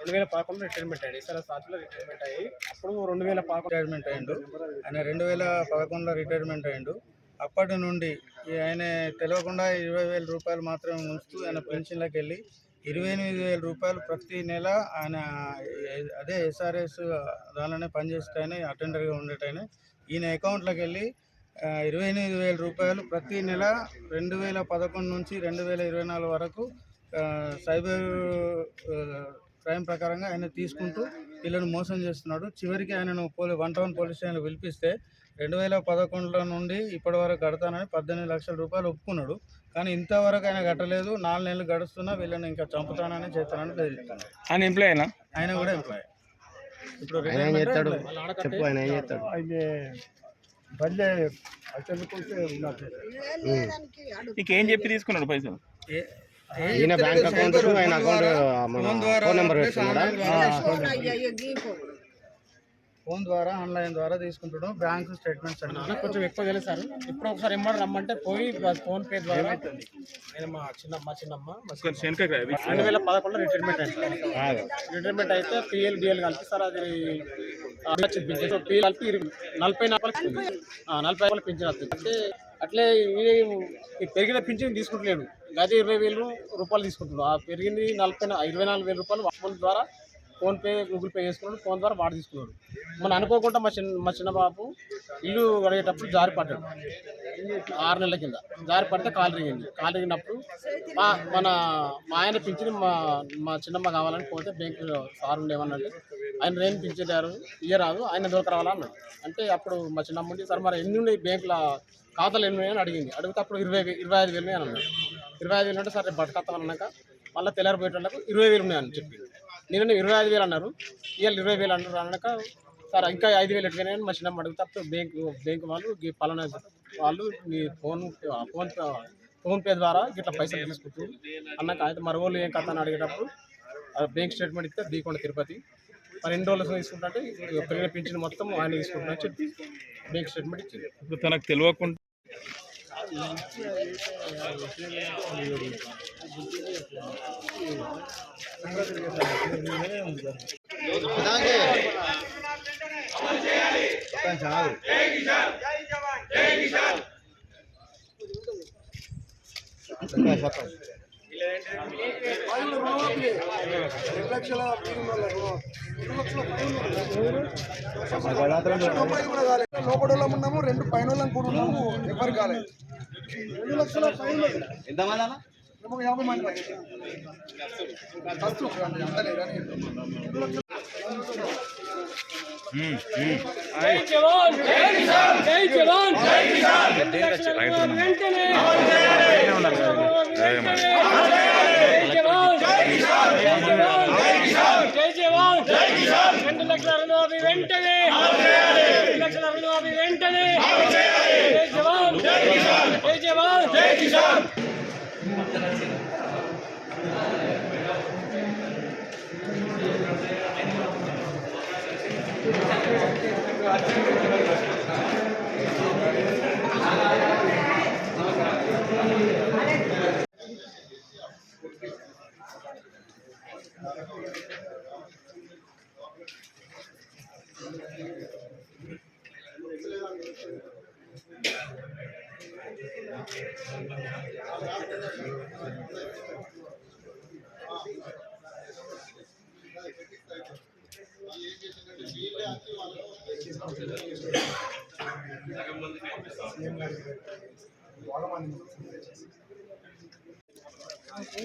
2011 retirement అయ్యాడు. ఈసారి సాక్షిలో రిటైర్మెంట్ అయ్యి అప్పుడు 2011 రిటైర్మెంట్ అయ్యిండు. ఆయన 2011లో రిటైర్మెంట్ అయ్యిండు. అప్పటి నుండి ఆయన తెలియకుండా 20,000 రూపాయలు మాత్రమే ఉంచుతూ ఆయన పెన్షన్లకు వెళ్ళి 28,000 రూపాయలు ప్రతి నెల ఆయన అదే SRS దానిలోనే పనిచేసేటైనా అటెండర్గా ఉండేటైనా ఈయన అకౌంట్లోకి వెళ్ళి 28,000 రూపాయలు ప్రతి నెల 2011 నుంచి 2024 వరకు సైబర్ క్రైమ్ ప్రకారంగా ఆయన తీసుకుంటూ వీళ్ళను మోసం చేస్తున్నాడు. చివరికి ఆయనను 1 టౌన్ పోలీస్ స్టేషన్లో పిలిపిస్తే 2011 నుండి ఇప్పటి వరకు కడతానని 18 లక్షల రూపాయలు ఒప్పుకున్నాడు. కానీ ఇంతవరకు ఆయన కట్టలేదు. 4 నెలలు గడుస్తున్నా వీళ్ళని ఇంకా చంపుతానని చేస్తానని బెదిరిస్తున్నాడు. ఆయన ఎంప్లాయ్ అయినా ఆయన కూడా ఎంప్లాయ్. ఇప్పుడు ఏం చెప్పి తీసుకున్నాడు పైసలు? బ్యాంక్ అకౌంట్ ఫోన్ ద్వారా ఆన్లైన్ ద్వారా తీసుకుంటాడు. బ్యాంక్ స్టేట్మెంట్స్ అంటే కొంచెం ఎక్కువ తెలుసు సార్. ఇప్పుడు ఒకసారి ఎమ్మడి రమ్మంటే పోయి ఫోన్ పే ద్వారా నేను మా చిన్నమ్మ 2011 రిటైర్మెంట్ అయింది. రిటైర్మెంట్ అయితే PLDL కలిపి సార్ అది PL కలిపి 40 రూపాయలు పింఛన్ వస్తుంది. అంటే అట్లే పెరిగిన పింఛన్ తీసుకుంటలేడు. గది 20,000 రూపాయలు తీసుకుంటున్నాడు. ఆ పెరిగింది 24,000 రూపాయలు ఫోన్ ద్వారా ఫోన్పే గూగుల్ పే చేసుకున్నాడు. ఫోన్ ద్వారా వాడు తీసుకున్నాడు. మనం అనుకోకుండా మా చిన్న బాబు ఇల్లు కడిగేటప్పుడు జారి పడ్డాడు. 6 నెలల కింద జారి పడితే కాలు రిగినప్పుడు మా ఆయన పింఛని మా చిన్నమ్మ కావాలని పోతే బ్యాంకు సార్ ఉండేమన్నట్టు ఆయన రేం పింఛారు ఇయ్యరాదు ఆయన దొరకరావాలా అన్నాడు. అంటే అప్పుడు మా చిన్నమ్మ ఉండి సార్ మరి ఎన్ని ఉన్నాయి బ్యాంకుల ఖాతాలు ఎన్ని ఉన్నాయని అడిగింది. అడిగితే అప్పుడు 25,000 అని అన్నాడు. 25,000 అంటే సరే బతకత్తాం అన్నాక మళ్ళీ తెల్లారిపోయేటోళ్ళకు 20,000 ఉన్నాయని చెప్పింది. నేను 25,000 అన్నారు. ఇవాళ 20,000 అన్నారు. అన్నాక సార్ ఇంకా 5,000 ఎట్టుగానే మా చిన్నమ్మ అడిగితే అప్పుడు బ్యాంకు వాళ్ళు పలానా వాళ్ళు నీ ఫోన్పే ద్వారా ఇట్లా పైసలు తీసుకుంటారు అన్నాక అయితే మరి వాళ్ళు ఏం కథ అని అడిగేటప్పుడు బ్యాంక్ స్టేట్మెంట్ ఇస్తే దీకొండ తిరుపతి మరి 2 రోజులు తీసుకుంటే పెరిగిన పింఛన్ మొత్తం ఆయన తీసుకుంటున్నా చెప్పి బ్యాంక్ స్టేట్మెంట్ ఇచ్చింది. ఇప్పుడు తనకు తెలియకుండా లోపల ఉన్నాము, 2 పైన కూడా ఉన్నాము, ఎవరు కాలేదు. 2 లక్షల పైన ఎంతమంది 50 మంది జై జవాన్ జై కిసాన్ జై జవాన్ జై కిసాన్ వెంటనే జై జవాన్ జై కిసాన్ జై జవాన్ జై కిసాన్ జై జవాన్ జై కిసాన్ 2 లక్షల రుణమాఫీ వెంటనే 2 లక్షల రుణమాఫీ వెంటనే జై జవాన్ జై కిసాన్ జై జవాన్ జై కిసాన్.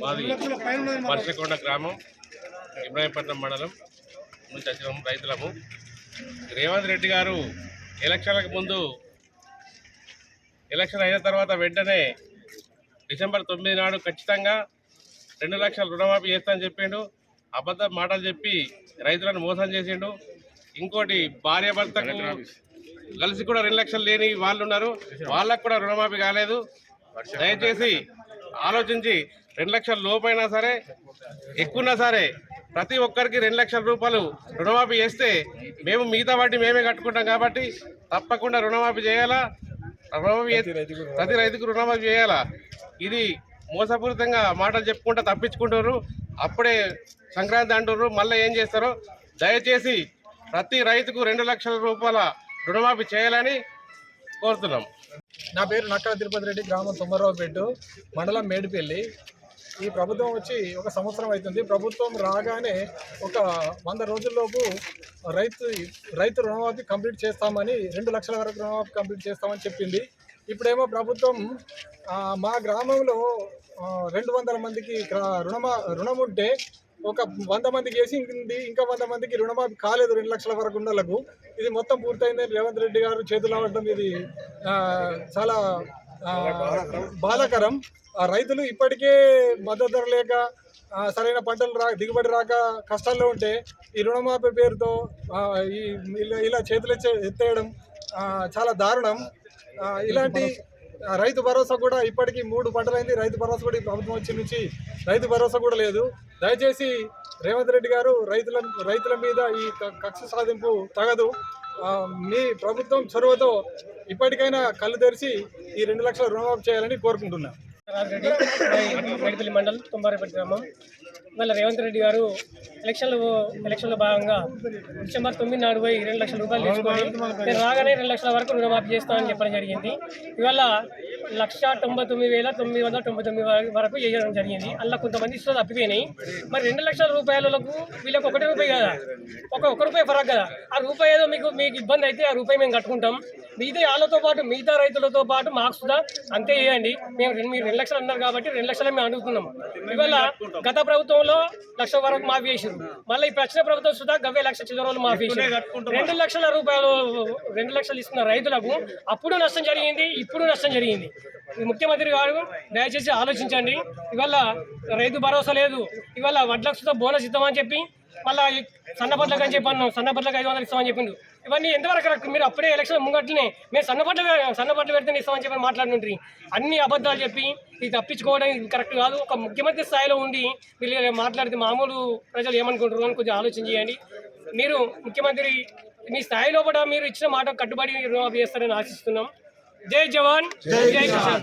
మాది వర్షకొండ గ్రామం, ఇబ్రాహీంపట్నం మండలం నుంచి వచ్చిన రైతులము. రేవంత్ రెడ్డి గారు ఎలక్షన్లకు ముందు, ఎలక్షన్ అయిన తర్వాత వెంటనే డిసెంబర్ 9 నాడు ఖచ్చితంగా 2 లక్షల రుణమాఫీ చేస్తానని చెప్పిండు. అబద్ధ మాటలు చెప్పి రైతులను మోసం చేసిండు. ఇంకోటి భార్యాభర్తకు కలిసి కూడా 2 లక్షలు లేని వాళ్ళు ఉన్నారు, వాళ్ళకు కూడా రుణమాఫీ కాలేదు. దయచేసి ఆలోచించి 2 లక్షల లోపైనా సరే ఎక్కువన్నా సరే ప్రతి ఒక్కరికి 2 లక్షల రూపాయలు రుణమాఫీ చేస్తే మేము మిగతా వాటి మేమే కట్టుకుంటాం. కాబట్టి తప్పకుండా రుణమాఫీ చేయాలా, ప్రతి రైతుకు రుణమాఫీ చేయాలా. ఇది మోసపూరితంగా మాటలు చెప్పుకుంటూ తప్పించుకుంటారు. అప్పుడే సంక్రాంతి అంటారు, మళ్ళీ ఏం చేస్తారో. దయచేసి ప్రతి రైతుకు 2 లక్షల రూపాయల రుణమాఫీ చేయాలని కోరుతున్నాం. నా పేరు నక్కల తిరుపతి రెడ్డి, గ్రామం తొమ్మరావుపేట, మండలం మేడిపల్లి. ఈ ప్రభుత్వం వచ్చి 1 సంవత్సరం అవుతుంది. ప్రభుత్వం రాగానే ఒక 100 రోజుల్లోపు రైతు రుణమాఫీ కంప్లీట్ చేస్తామని, 2 లక్షల వరకు రుణమాఫీ కంప్లీట్ చేస్తామని చెప్పింది. ఇప్పుడేమో ప్రభుత్వం మా గ్రామంలో 200 మందికి రుణం ఉంటే ఒక 100 మందికి వేసింది, ఇంకా 100 మందికి రుణమాఫీ కాలేదు 2 లక్షల వరకు ఉన్నలకు. ఇది మొత్తం పూర్తయిందని రేవంత్ రెడ్డి గారు చేతులు అవ్వడం ఇది చాలా బాధాకరం. రైతులు ఇప్పటికే మద్దతు ధర లేక, సరైన పంటలు దిగుబడి రాక కష్టాల్లో ఉంటే ఈ రుణమాఫీ పేరుతో ఇలా చేతులు ఎత్తేయడం చాలా దారుణం. ఇలాంటి రైతు భరోసా కూడా ఇప్పటికీ 3 పంటలైంది. రైతు భరోసా కూడా ఈ ప్రభుత్వం వచ్చి నుంచి రైతు భరోసా కూడా లేదు. దయచేసి రేవంత్ రెడ్డి గారు రైతుల మీద ఈ కక్ష సాధింపు తగదు. మీ ప్రభుత్వం చొరవతో ఇప్పటికైనా కళ్ళు తెరిచి ఈ 2 లక్షల రుణమాఫీ చేయాలని కోరుకుంటున్నాను. మేడిపల్లి మండలం తుమ్మారెడ్డి గ్రామం. ఇవాళ రేవంత్ రెడ్డి గారు ఎలక్షన్లో భాగంగా డిసెంబర్ 9 నాడు పోయి 2 లక్షల రూపాయలు తెచ్చుకొని నేను రాగానే 2 లక్షల వరకు రుణమాఫీ చేస్తానని చెప్పడం జరిగింది. ఇవాళ 1,99,999 వరకు చేయడం జరిగింది. అలా కొంతమంది ఇస్తుంది తప్పిపోయినాయి. మరి 2 లక్షల రూపాయలకు వీళ్ళకి 1 రూపాయి కదా, ఒక రూపాయి ఫరక్ కదా. ఆ రూపాయి ఏదో మీకు ఇబ్బంది అయితే ఆ రూపాయి మేము కట్టుకుంటాం. మిగతా వాళ్ళతో పాటు మిగతా రైతులతో పాటు మాకు సుధా అంతే చేయండి. మీరు 2 లక్షలు అన్నారు కాబట్టి 2 లక్షలు మేము అడుగుతున్నాం. ఇవాళ గత ప్రభుత్వంలో 1 లక్ష వరకు మాఫీ చేసారు. మళ్ళీ ఈ ప్రశ్న ప్రభుత్వం సుధా 1,000 లక్షల చిల్లరలు మాఫీ చేశారు. 2 లక్షల రూపాయలు 2 లక్షలు ఇస్తున్న రైతులకు అప్పుడు నష్టం జరిగింది, ఇప్పుడు నష్టం జరిగింది. ముఖ్యమంత్రి గారు దయచేసి ఆలోచించండి. ఇవాళ రైతు భరోసా లేదు. ఇవాళ వడ్లకు సుధా బోనస్ ఇద్దామని చెప్పి మళ్ళీ సన్నపట్లకు అని చెప్పి అన్నాం, సన్నపట్లకు 500 ఇస్తామని చెప్పిండు. ఇవన్నీ ఎంతవరకు కరెక్ట్? మీరు అప్పుడే ఎలక్షన్ ముంగట్లనే మేము సన్నపట్లు పెడితే ఇస్తామని చెప్పి మాట్లాడుతుంటారు. అన్ని అబద్ధాలు చెప్పి ఇది తప్పించుకోవడం ఇది కరెక్ట్ కాదు. ఒక ముఖ్యమంత్రి స్థాయిలో ఉండి వీళ్ళు మాట్లాడితే మామూలు ప్రజలు ఏమనుకుంటారు అని కొంచెం ఆలోచన చేయండి. మీరు ముఖ్యమంత్రి మీ స్థాయిలో కూడా మీరు ఇచ్చిన మాట కట్టుబడి రుణమాఫీ చేస్తారని ఆశిస్తున్నాం. జై జవాన్ జై కిసాన్.